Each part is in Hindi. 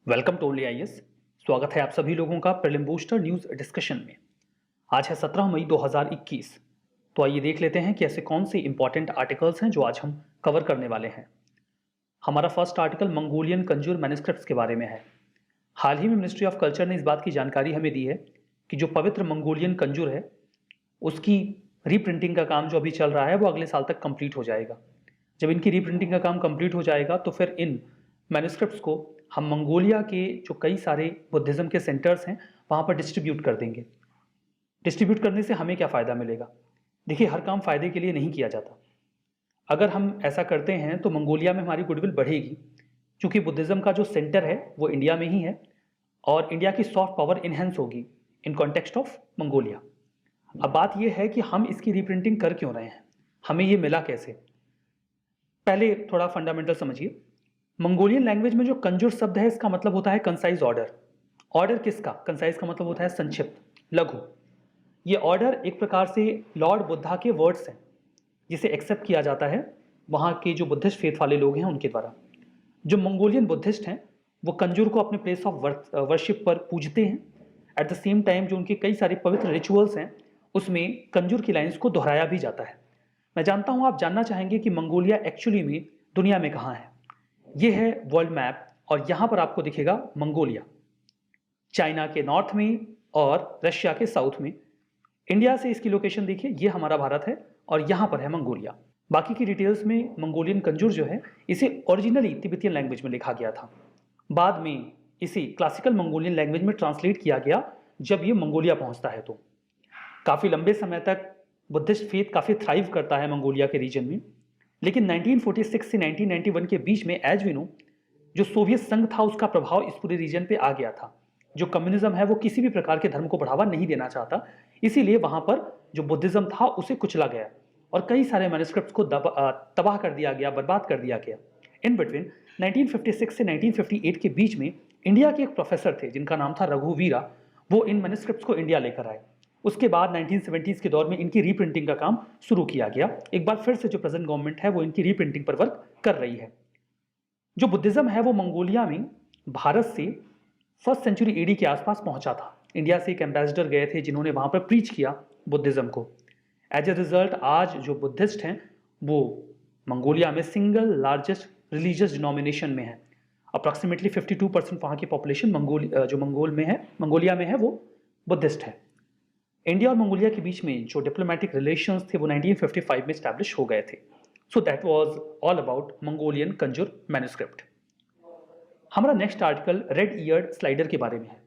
Welcome to only IAS. स्वागत है आप सभी लोगों का प्रीलिम बूस्टर न्यूज डिस्कशन में। आज है 17 मई 2021। तो आइए देख लेते हैं कि ऐसे कौन से इंपॉर्टेंट आर्टिकल्स हैं जो आज हम कवर करने वाले हैं। हमारा first article Mongolian Kanjur manuscripts के बारे में है। हाल ही में मिनिस्ट्री ऑफ कल्चर ने इस बात की जानकारी हमें दी है कि जो पवित्र मंगोलियन कंजूर है उसकी रीप्रिंटिंग का काम जो अभी चल रहा है वो अगले साल तक कंप्लीट हो जाएगा। जब इनकी रीप्रिंटिंग का काम कंप्लीट हो जाएगा तो फिर इन मैन्युस्क्रिप्ट्स को हम मंगोलिया के जो कई सारे बुद्धिज्म के सेंटर्स हैं वहाँ पर डिस्ट्रीब्यूट कर देंगे। डिस्ट्रीब्यूट करने से हमें क्या फ़ायदा मिलेगा? देखिए, हर काम फ़ायदे के लिए नहीं किया जाता। अगर हम ऐसा करते हैं तो मंगोलिया में हमारी गुडविल बढ़ेगी, क्योंकि बुद्धिज्म का जो सेंटर है वो इंडिया में ही है और इंडिया की सॉफ्ट पावर इन्हेंस होगी इन कॉन्टेक्स्ट ऑफ मंगोलिया। अब बात यह है कि हम इसकी रीप्रिंटिंग कर क्यों रहे हैं, हमें ये मिला कैसे? पहले थोड़ा फंडामेंटल समझिए। मंगोलियन लैंग्वेज में जो कंजूर शब्द है इसका मतलब होता है कंसाइज ऑर्डर। ऑर्डर किसका? कंसाइज का मतलब होता है संक्षिप्त, लघु। ये ऑर्डर एक प्रकार से लॉर्ड बुद्धा के वर्ड्स हैं जिसे एक्सेप्ट किया जाता है वहाँ के जो बुद्धिस्ट फेथ वाले लोग हैं उनके द्वारा। जो मंगोलियन बुद्धिस्ट हैं वो कंजूर को अपने प्लेस ऑफ वर्शिप पर पूजते हैं। एट द सेम टाइम जो उनके कई सारे पवित्र रिचुअल्स हैं उसमें कंजूर की लाइन्स को दोहराया भी जाता है। मैं जानता हूँ आप जानना चाहेंगे कि मंगोलिया एक्चुअली में दुनिया में कहाँ है। ये है वर्ल्ड मैप और यहाँ पर आपको दिखेगा मंगोलिया, चाइना के नॉर्थ में और रशिया के साउथ में। इंडिया से इसकी लोकेशन देखिए, ये हमारा भारत है और यहाँ पर है मंगोलिया। बाकी की डिटेल्स में मंगोलियन कंजूर जो है इसे ओरिजिनली तिब्बतियन लैंग्वेज में लिखा गया था, बाद में इसे क्लासिकल मंगोलियन लैंग्वेज में ट्रांसलेट किया गया जब ये मंगोलिया पहुंचता है। तो काफ़ी लंबे समय तक बुद्धिस्ट फेथ काफ़ी थ्राइव करता है मंगोलिया के रीजन में, लेकिन 1946 से 1991 के बीच में एज वी नो जो सोवियत संघ था उसका प्रभाव इस पूरे रीजन पे आ गया था। जो कम्युनिज्म है वो किसी भी प्रकार के धर्म को बढ़ावा नहीं देना चाहता, इसीलिए वहां पर जो बुद्धिज्म था उसे कुचला गया और कई सारे मैन्युस्क्रिप्ट्स को तबाह कर दिया गया, बर्बाद कर दिया गया। इन बिटवीन 1956 से 1958 के बीच में इंडिया के एक प्रोफेसर थे जिनका नाम था रघुवीरा, वो इन मैन्युस्क्रिप्ट्स को इंडिया लेकर आए। उसके बाद 1970s के दौर में इनकी रीप्रिंटिंग का काम शुरू किया गया। एक बार फिर से जो प्रेजेंट गवर्नमेंट है वो इनकी रीप्रिंटिंग पर वर्क कर रही है। जो बुद्धिज्म है वो मंगोलिया में भारत से फर्स्ट सेंचुरी एडी के आसपास पहुंचा था। इंडिया से एक एम्बेसडर गए थे जिन्होंने वहां पर प्रीच किया बुद्धिज्म को। एज ए रिजल्ट आज जो बुद्धिस्ट हैं वो मंगोलिया में सिंगल लार्जेस्ट रिलीजियस डिनोमिनेशन में है। अप्रॉक्सीमेटली 52% वहाँ की पॉपुलेशन मंगोलिया में है वो बुद्धिस्ट है। इंडिया और मंगोलिया के बीच में जो डिप्लोमेटिक रिलेशंस थे वो 1955 में स्टैब्लिश हो गए थे। So that was all about Mongolian Kanjur manuscript. हमारा next article red eared slider के बारे में है।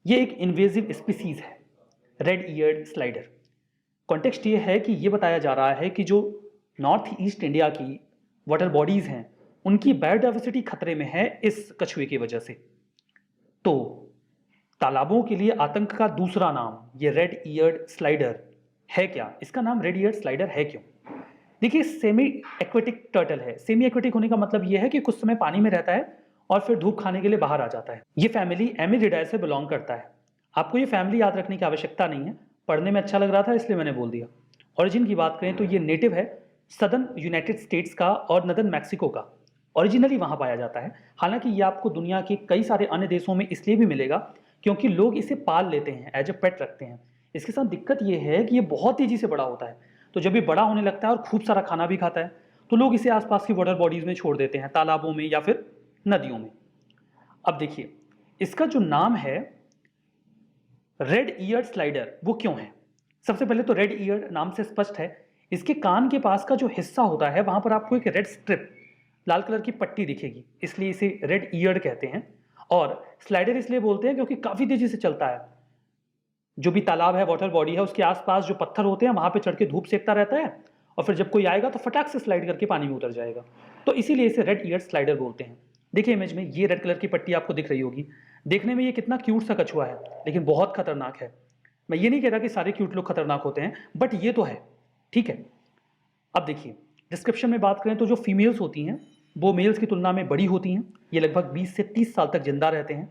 ये एक इन्वेजिव स्पीसीज है, रेड ईयर्ड स्लाइडर। कॉन्टेक्स्ट ये है कि ये बताया जा रहा है कि जो नॉर्थ ईस्ट इंडिया की वाटर बॉडीज हैं उनकी बायोडाइवर्सिटी खतरे में है इस कछुए की वजह से। तो तालाबों के लिए आतंक का दूसरा नाम ये रेड ईयर्ड स्लाइडर है क्या? इसका नाम रेड ईयर्ड स्लाइडर है क्यों? देखिए, सेमी एक्वेटिक टर्टल है। सेमी एक्वेटिक होने का मतलब यह है कि कुछ समय पानी में रहता है और फिर धूप खाने के लिए बाहर आ जाता है। ये फैमिली एमिलिडाई से बिलोंग करता है। आपको ये फैमिली याद रखने की आवश्यकता नहीं है, पढ़ने में अच्छा लग रहा था इसलिए मैंने बोल दिया। ओरिजिन की बात करें तो ये नेटिव है सदर्न यूनाइटेड स्टेट्स का और नदर्न मैक्सिको का। ओरिजिनली वहाँ पाया जाता है। हालांकि ये आपको दुनिया के कई सारे अन्य देशों में इसलिए भी मिलेगा क्योंकि लोग इसे पाल लेते हैं, एज ए पेट रखते हैं। इसके साथ दिक्कत ये है कि ये बहुत तेजी से बड़ा होता है, तो जब ये बड़ा होने लगता है और खूब सारा खाना भी खाता है तो लोग इसे आसपास की वाटर बॉडीज में छोड़ देते हैं, तालाबों में या फिर नदियों में। अब देखिए, इसका जो नाम है रेड ईयर्ड स्लाइडर वो क्यों है? सबसे पहले तो रेड ईयर्ड नाम से स्पष्ट है, इसके कान के पास का जो हिस्सा होता है वहां पर आपको एक रेड स्ट्रिप, लाल कलर की पट्टी दिखेगी, इसलिए इसे रेड ईयर्ड कहते हैं। और स्लाइडर इसलिए बोलते हैं क्योंकि काफी तेजी से चलता है। जो भी तालाब है, वाटर बॉडी है, उसके आसपास जो पत्थर होते हैं वहां पे चढ़ के धूप सेकता रहता है और फिर जब कोई आएगा तो फटाक से स्लाइड करके पानी में उतर जाएगा। तो इसीलिए इसे रेड ईयर्ड स्लाइडर बोलते हैं। देखिए इमेज में ये रेड कलर की पट्टी आपको दिख रही होगी। देखने में ये कितना क्यूट सा कछुआ है, लेकिन बहुत खतरनाक है। मैं ये नहीं कह रहा कि सारे क्यूट लोग खतरनाक होते हैं, बट ये तो है, ठीक है। अब देखिए, डिस्क्रिप्शन में बात करें तो जो फीमेल्स होती हैं वो मेल्स की तुलना में बड़ी होती हैं। ये लगभग 20 से 30 साल तक जिंदा रहते हैं,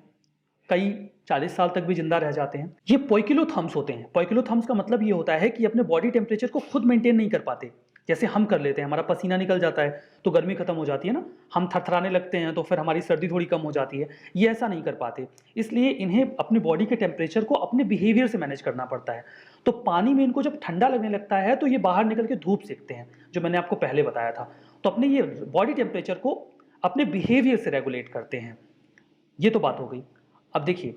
कई 40 साल तक भी जिंदा रह जाते हैं। ये पोइकिलोथम्स होते हैं। पोइकिलोथम्स का मतलब ये होता है कि अपने बॉडी टेम्परेचर को खुद मेंटेन नहीं कर पाते, जैसे हम कर लेते हैं, हमारा पसीना निकल जाता है तो गर्मी खत्म हो जाती है ना, हम थरथराने लगते हैं तो फिर हमारी सर्दी थोड़ी कम हो जाती है। ये ऐसा नहीं कर पाते, इसलिए इन्हें अपनी बॉडी के टेम्परेचर को अपने बिहेवियर से मैनेज करना पड़ता है। तो पानी में इनको जब ठंडा लगने लगता है तो ये बाहर निकल के धूप सेकते हैं, जो मैंने आपको पहले बताया था। तो अपने ये बॉडी टेम्परेचर को अपने बिहेवियर से रेगुलेट करते हैं। ये तो बात हो गई। अब देखिए,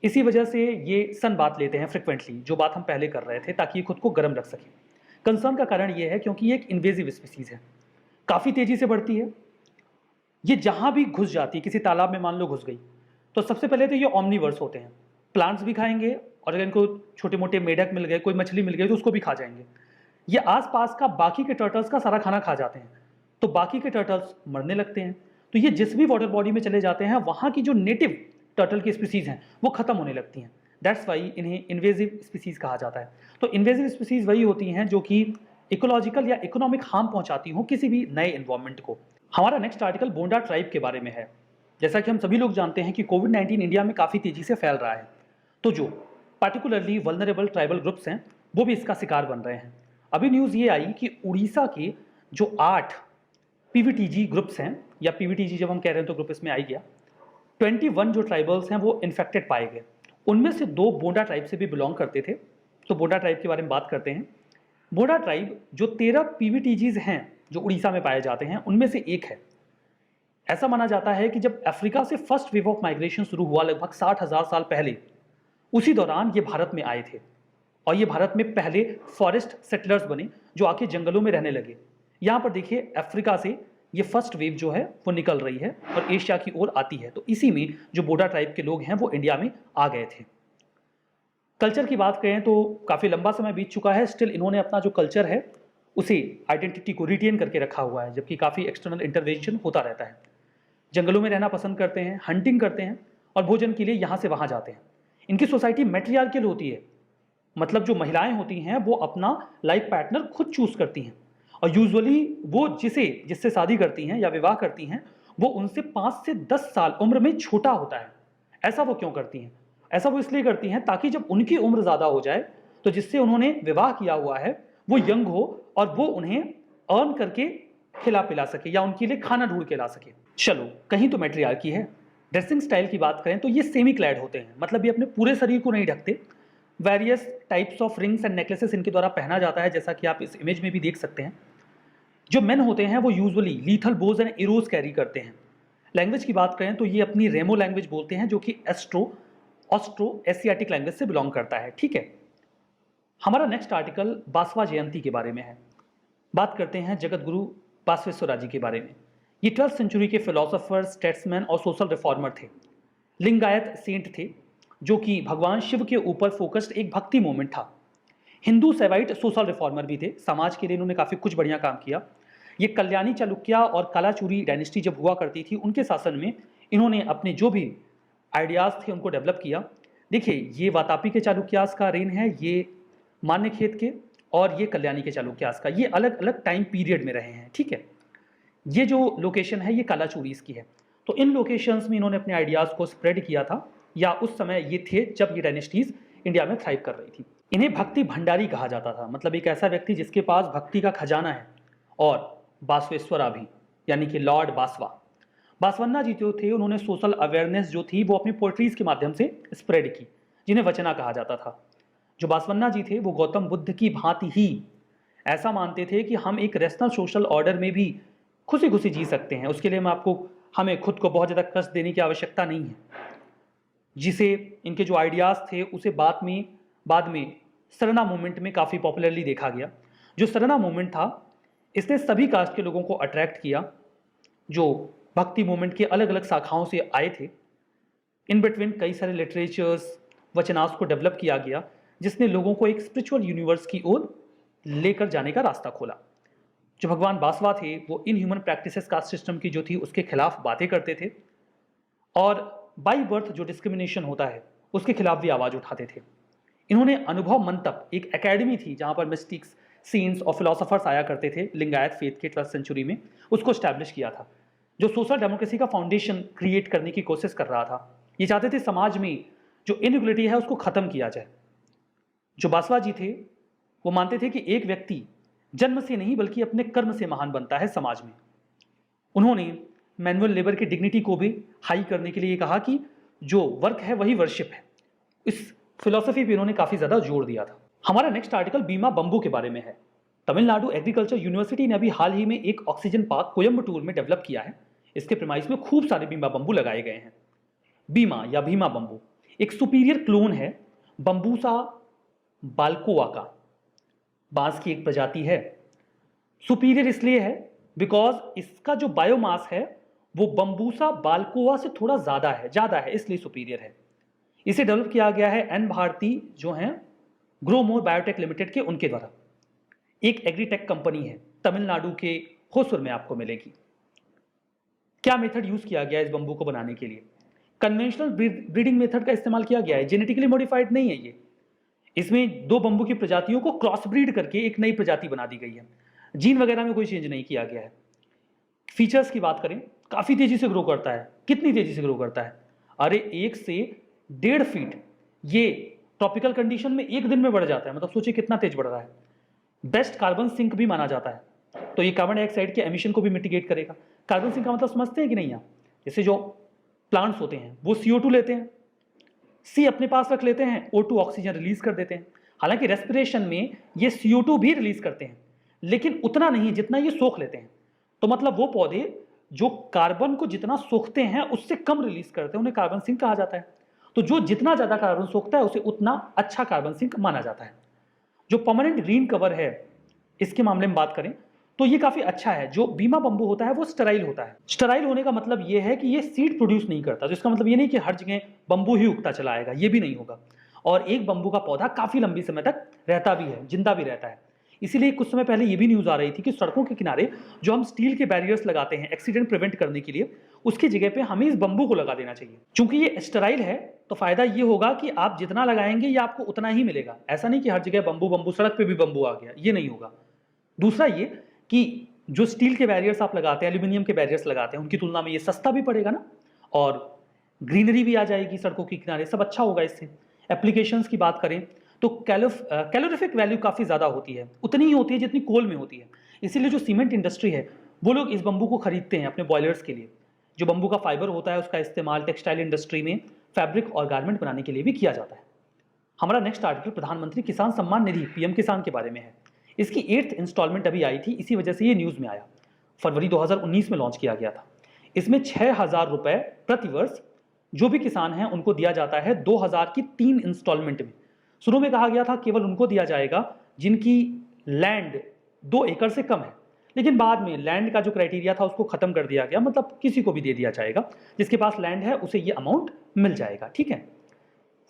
इसी वजह से ये सन बात लेते हैं फ्रिक्वेंटली, जो बात हम पहले कर रहे थे, ताकि ये खुद को गर्म रख सके। कंसर्न का कारण ये है क्योंकि ये एक इन्वेजिव स्पीसीज है, काफ़ी तेजी से बढ़ती है। ये जहाँ भी घुस जाती है, किसी तालाब में मान लो घुस गई, तो सबसे पहले तो ये ऑमनीवर्स होते हैं, प्लांट्स भी खाएंगे, और अगर इनको छोटे मोटे मेढक मिल गए, कोई मछली मिल गई तो उसको भी खा जाएंगे। ये आसपास का बाकी के टर्टल्स का सारा खाना खा जाते हैं, तो बाकी के टर्टल्स मरने लगते हैं। तो ये जिस भी वाटर बॉडी में चले जाते हैं, वहाँ की जो नेटिव टर्टल की स्पीसीज हैं वो खत्म होने लगती हैं। दैट्स वाई इन्हें इन्वेजिव स्पीसीज कहा जाता है। तो इन्वेजिव स्पीसीज वही होती हैं जो कि इकोलॉजिकल या इकोनॉमिक हार्म पहुंचाती हों किसी भी नए एनवायरनमेंट को। हमारा नेक्स्ट आर्टिकल बोंडा ट्राइब के बारे में है। जैसा कि हम सभी लोग जानते हैं कि कोविड-19 इंडिया में काफ़ी तेजी से फैल रहा है, तो जो पार्टिकुलरली वल्नरेबल ट्राइबल ग्रुप्स हैं वो भी इसका शिकार बन रहे हैं। अभी न्यूज़ ये आई कि उड़ीसा के जो 8 पीवीटीजी ग्रुप्स हैं, या पीवीटीजी जब हम कह रहे हैं तो ग्रुप इसमें आ ही गया, 21 जो ट्राइबल्स हैं वो इन्फेक्टेड पाए गए। उनमें से 2 बोंडा ट्राइब से भी बिलोंग करते थे। तो बोंडा ट्राइब के बारे में बात करते हैं। बोंडा ट्राइब जो 13 पीवीटीजीज हैं जो उड़ीसा में पाए जाते हैं, उनमें से एक है। ऐसा माना जाता है कि जब अफ्रीका से फर्स्ट वेव ऑफ माइग्रेशन शुरू हुआ लगभग 60,000 साल पहले, उसी दौरान ये भारत में आए थे, और ये भारत में पहले फॉरेस्ट सेटलर्स बने जो आके जंगलों में रहने लगे। यहाँ पर देखिए, अफ्रीका से ये फर्स्ट वेव जो है वो निकल रही है और एशिया की ओर आती है। तो इसी में जो बोडा ट्राइब के लोग हैं वो इंडिया में आ गए थे। कल्चर की बात करें तो काफ़ी लंबा समय बीत चुका है, स्टिल इन्होंने अपना जो कल्चर है उसे आइडेंटिटी को रिटेन करके रखा हुआ है, जबकि काफ़ी एक्सटर्नल इंटरवेंशन होता रहता है। जंगलों में रहना पसंद करते हैं, हंटिंग करते हैं, और भोजन के लिए यहाँ से वहाँ जाते हैं। इनकी सोसाइटी मैट्रियार्कियल होती है, मतलब जो महिलाएं होती हैं वो अपना लाइफ पार्टनर खुद चूज करती हैं, और यूजुअली वो जिससे शादी करती हैं या विवाह करती हैं वो उनसे 5 से 10 साल उम्र में छोटा होता है। ऐसा वो क्यों करती हैं? ऐसा वो इसलिए करती हैं ताकि जब उनकी उम्र ज़्यादा हो जाए तो जिससे उन्होंने विवाह किया हुआ है वो यंग हो और वो उन्हें अर्न करके खिला पिला सके या उनके लिए खाना ढूंढ के ला सके। चलो, कहीं तो मैट्रियार्की है। ड्रेसिंग स्टाइल की बात करें तो ये सेमी क्लैड होते हैं, मतलब ये अपने पूरे शरीर को नहीं ढकते। Various types of rings and necklaces इनके द्वारा पहना जाता है, जैसा कि आप इस इमेज में भी देख सकते हैं। जो मेन होते हैं वो usually lethal Bhoj and arrows carry करते हैं। लैंग्वेज की बात करें तो ये अपनी रेमो लैंग्वेज बोलते हैं, जो कि ऑस्ट्रो एशियाटिक लैंग्वेज से बिलोंग करता है। ठीक है, हमारा नेक्स्ट आर्टिकल बासवा जयंती के बारे में है। बात करते हैं जगत गुरु बासवेश्वरा जी के बारे में। ये 12th सेंचुरी के फिलोसोफर, स्टेट्समैन और सोशल रिफॉर्मर थे। लिंगायत सेंट थे, जो कि भगवान शिव के ऊपर फोकस्ड एक भक्ति मूवमेंट था। हिंदू सेवाइट सोशल रिफॉर्मर भी थे, समाज के लिए इन्होंने काफ़ी कुछ बढ़िया काम किया। ये कल्याणी चालुक्या और कालाचुरी डायनेस्टी जब हुआ करती थी, उनके शासन में इन्होंने अपने जो भी आइडियाज़ थे उनको डेवलप किया। देखिए, ये वातापी के चालुक्यास का रेन है, ये मान्यखेत के, और ये कल्याणी के चालुक्यास का। ये अलग अलग टाइम पीरियड में रहे हैं। ठीक है, ये जो लोकेशन है ये कालाचूरीज की है। तो इन लोकेशंस में इन्होंने अपने आइडियाज़ को स्प्रेड किया था, या उस समय ये थे जब ये डायनेस्टीज इंडिया में थ्राइव कर रही थी। इन्हें भक्ति भंडारी कहा जाता था, मतलब एक ऐसा व्यक्ति जिसके पास भक्ति का खजाना है। और बासवेश्वरा भी, यानी कि लॉर्ड बासवा, बासवन्ना जी जो थे, उन्होंने सोशल अवेयरनेस जो थी वो अपनी पोएट्रीज के माध्यम से स्प्रेड की, जिन्हें वचना कहा जाता था। जो बासवन्ना जी थे वो गौतम बुद्ध की भांति ही ऐसा मानते थे कि हम एक रैशनल सोशल ऑर्डर में भी खुशी खुशी जी सकते हैं। उसके लिए हमें खुद को बहुत ज़्यादा कष्ट देने की आवश्यकता नहीं है। जिसे इनके जो आइडियाज़ थे उसे बाद में सरना मूवमेंट में काफ़ी पॉपुलरली देखा गया। जो सरना मूवमेंट था, इसने सभी कास्ट के लोगों को अट्रैक्ट किया जो भक्ति मूवमेंट के अलग अलग शाखाओं से आए थे। इन बिटवीन कई सारे लिटरेचर्स, वचनास को डेवलप किया गया, जिसने लोगों को एक स्पिरिचुअल यूनिवर्स की ओर लेकर जाने का रास्ता खोला। जो भगवान बासवा थे वो in human practices caste system की जो थी उसके खिलाफ बातें करते थे, और बाई बर्थ जो डिस्क्रिमिनेशन होता है उसके खिलाफ भी आवाज़ उठाते थे। इन्होंने अनुभव मंतप, एक एकेडमी थी जहाँ पर मिस्टिक्स, सीन्स और फिलोसोफर्स आया करते थे लिंगायत फेथ के 12th सेंचुरी में, उसको स्टैब्लिश किया था, जो सोशल डेमोक्रेसी का फाउंडेशन क्रिएट करने की कोशिश कर रहा था। ये चाहते थे समाज में जो इनइक्वलिटी है उसको ख़त्म किया जाए। जो बासवा जी थे वो मानते थे कि एक व्यक्ति जन्म से नहीं बल्कि अपने कर्म से महान बनता है समाज में। उन्होंने मैनुअल लेबर की डिग्निटी को भी हाई करने के लिए कहा कि जो वर्क है वही वर्शिप है। इस फिलॉसफी पे उन्होंने काफ़ी ज़्यादा जोर दिया था। हमारा नेक्स्ट आर्टिकल बीमा बम्बू के बारे में है। तमिलनाडु एग्रीकल्चर यूनिवर्सिटी ने अभी हाल ही में एक ऑक्सीजन पार्क कोयम्बटूर में डेवलप किया है। इसके प्रेमाइस में खूब सारे बीमा बम्बू लगाए गए हैं। बीमा या भीमा बम्बू एक सुपीरियर क्लोन है बम्बूसा बाल्कोआ का। बांस की एक प्रजाति है। सुपीरियर इसलिए है बिकॉज इसका जो बायोमास है वो बम्बूसा बाल्कोआ से थोड़ा ज़्यादा है, इसलिए सुपीरियर है। इसे डेवलप किया गया है एन भारती जो हैं ग्रोमोर बायोटेक लिमिटेड के उनके द्वारा। एक एग्रीटेक कंपनी है, तमिलनाडु के होसुर में आपको मिलेगी। क्या मेथड यूज किया गया इस बम्बू को बनाने के लिए? कन्वेंशनल ब्रीडिंग मेथड का इस्तेमाल किया गया है, जेनेटिकली मॉडिफाइड नहीं है ये। इसमें दो बम्बू की प्रजातियों को क्रॉस ब्रीड करके एक नई प्रजाति बना दी गई है। जीन वगैरह में कोई चेंज नहीं किया गया है। फीचर्स की बात करें, काफी तेजी से ग्रो करता है। कितनी तेजी से ग्रो करता है? अरे 1 से 1.5 फीट ये ट्रॉपिकल कंडीशन में एक दिन में बढ़ जाता है। मतलब सोचिए कितना तेज बढ़ रहा है। बेस्ट कार्बन सिंक भी माना जाता है। तो ये कार्बन डाइऑक्साइड के एमिशन को भी मिटिगेट करेगा। कार्बन सिंक का मतलब समझते हैं कि नहीं आप? जैसे जो प्लांट्स होते हैं वो CO2 लेते हैं, C अपने पास रख लेते हैं, O2 ऑक्सीजन रिलीज कर देते हैं। हालांकि रेस्पिरेशन में ये CO2 भी रिलीज करते हैं, लेकिन उतना नहीं जितना ये सोख लेते हैं। तो मतलब वो पौधे जो कार्बन को जितना सोखते हैं उससे कम रिलीज करते हैं, उन्हें कार्बन सिंक कहा जाता है। तो जो जितना ज्यादा कार्बन सोखता है उसे उतना अच्छा कार्बन सिंक माना जाता है। जो परमानेंट ग्रीन कवर है इसके मामले में बात करें तो ये काफी अच्छा है। जो बीमा बम्बू होता है वो स्टेराइल होता है। स्टेराइल होने का मतलब ये है कि ये सीड प्रोड्यूस नहीं करता। तो इसका मतलब ये नहीं कि हर जगह बम्बू ही उगता चला आएगा, ये भी नहीं होगा। और एक बम्बू का पौधा काफी लंबी समय तक रहता भी है, जिंदा भी रहता है। इसीलिए कुछ समय पहले ये भी न्यूज आ रही थी कि सड़कों के किनारे जो हम स्टील के बैरियर्स लगाते हैं एक्सीडेंट प्रिवेंट करने के लिए, उसकी जगह पे हमें इस बम्बू को लगा देना चाहिए। चूंकि ये स्टेराइल है तो फायदा ये होगा कि आप जितना लगाएंगे ये आपको उतना ही मिलेगा। ऐसा नहीं कि हर जगह बम्बू बम्बू, सड़क पे भी बम्बू आ गया, ये नहीं होगा। दूसरा ये कि जो स्टील के बैरियर्स आप लगाते हैं, एल्यूमिनियम के बैरियर्स लगाते हैं, उनकी तुलना में ये सस्ता भी पड़ेगा ना, और ग्रीनरी भी आ जाएगी सड़कों के किनारे, सब अच्छा होगा इससे। एप्लीकेशंस की बात करें तो कैलोरिफिक वैल्यू काफ़ी ज़्यादा होती है, उतनी ही होती है जितनी कोल में होती है। इसीलिए जो सीमेंट इंडस्ट्री है वो लोग इस बम्बू को खरीदते हैं अपने बॉयलर्स के लिए। जो बम्बू का फाइबर होता है उसका इस्तेमाल टेक्सटाइल इंडस्ट्री में फैब्रिक और गारमेंट बनाने के लिए भी किया जाता है। हमारा नेक्स्ट आर्टिकल प्रधानमंत्री किसान सम्मान निधि PM किसान के बारे में है। इसकी 8th इंस्टॉलमेंट अभी आई थी, इसी वजह से ये न्यूज़ में आया। फरवरी 2019 में लॉन्च किया गया था। इसमें 6,000 रुपए प्रति वर्ष जो भी किसान हैं उनको दिया जाता है 2000 की 3 इंस्टॉलमेंट में। शुरू में कहा गया था केवल उनको दिया जाएगा जिनकी लैंड 2 एकड़ से कम है, लेकिन बाद में लैंड का जो क्राइटेरिया था उसको खत्म कर दिया गया। मतलब किसी को भी दे दिया जाएगा, जिसके पास लैंड है उसे ये अमाउंट मिल जाएगा। ठीक है,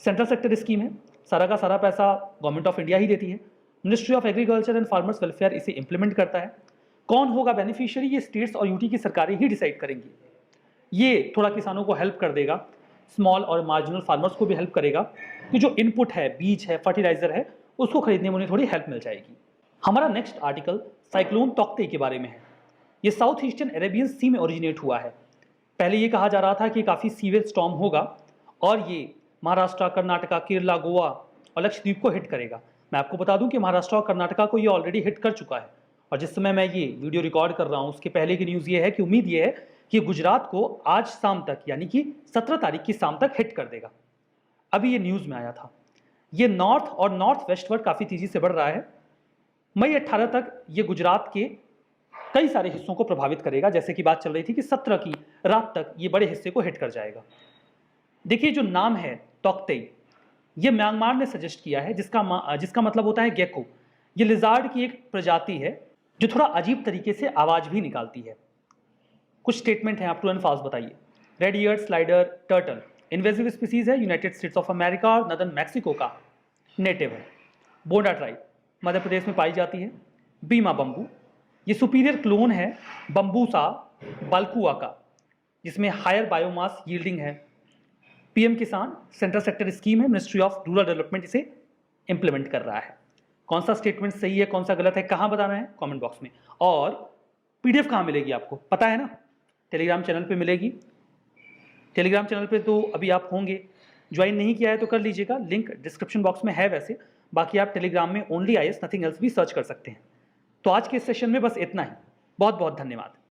सेंट्रल सेक्टर स्कीम है, सारा का सारा पैसा गवर्नमेंट ऑफ इंडिया ही देती है। Ministry of agriculture and farmers welfare इसे इंप्लीमेंट करता है। कौन होगा बेनिफिशियरी, ये स्टेट्स और UT की सरकारें ही डिसाइड करेंगी। ये थोड़ा किसानों को हेल्प कर देगा, स्मॉल और मार्जिनल फार्मर्स को भी हेल्प करेगा कि जो इनपुट है, बीज है, फर्टिलाइजर है, उसको खरीदने में उन्हें थोड़ी हेल्प मिल जाएगी। हमारा नेक्स्ट आर्टिकल साइक्लोन तौकते के बारे में है। ये साउथ ईस्टर्न अरेबियन सी में ओरिजिनेट हुआ है। पहले ये कहा जा रहा था कि काफ़ी सीवियर स्टॉर्म होगा और ये महाराष्ट्र, कर्नाटका, केरला, गोवा और लक्षद्वीप को हिट करेगा। मैं आपको बता दूं कि महाराष्ट्र और कर्नाटका को ये ऑलरेडी हिट कर चुका है, और जिस समय मैं ये वीडियो रिकॉर्ड कर रहा हूं उसके पहले की न्यूज़ ये है कि उम्मीद ये है कि गुजरात को आज शाम तक, यानी कि 17 तारीख की शाम तक हिट कर देगा। अभी ये न्यूज़ में आया था। ये नॉर्थ और नॉर्थ वेस्टवर्ड काफ़ी तेज़ी से बढ़ रहा है। मई 18 तक ये गुजरात के कई सारे हिस्सों को प्रभावित करेगा। जैसे कि बात चल रही थी कि 17 की रात तक ये बड़े हिस्से को हिट कर जाएगा। देखिए जो नाम है तौकते, ये म्यांमार ने सजेस्ट किया है, जिसका मतलब होता है गेको। ये लिजार्ड की एक प्रजाति है जो थोड़ा अजीब तरीके से आवाज़ भी निकालती है। कुछ स्टेटमेंट हैं, आप ट्रू एंड फॉल्स बताइए। Red year slider turtle invasive species है, यूनाइटेड स्टेट्स ऑफ अमेरिका और नदर्न मैक्सिको का नेटिव है। बोंडा ट्राइब मध्य प्रदेश में पाई जाती है। बीमा बम्बू ये सुपीरियर क्लोन है बम्बूसा बाल्कुआ का, जिसमें हायर बायोमास यील्डिंग है। PM किसान सेंट्रल सेक्टर स्कीम है, मिनिस्ट्री ऑफ रूरल डेवलपमेंट इसे इंप्लीमेंट कर रहा है। कौन सा स्टेटमेंट सही है, कौन सा गलत है, कहाँ बताना है, कमेंट बॉक्स में। और PDF कहाँ मिलेगी आपको पता है ना? टेलीग्राम चैनल पे मिलेगी। टेलीग्राम चैनल पे तो अभी आप होंगे, ज्वाइन नहीं किया है तो कर लीजिएगा, लिंक डिस्क्रिप्शन बॉक्स में है। वैसे बाकी आप टेलीग्राम में OnlyIAS नथिंग एल्स भी सर्च कर सकते हैं। तो आज के इस सेशन में बस इतना ही। बहुत बहुत धन्यवाद।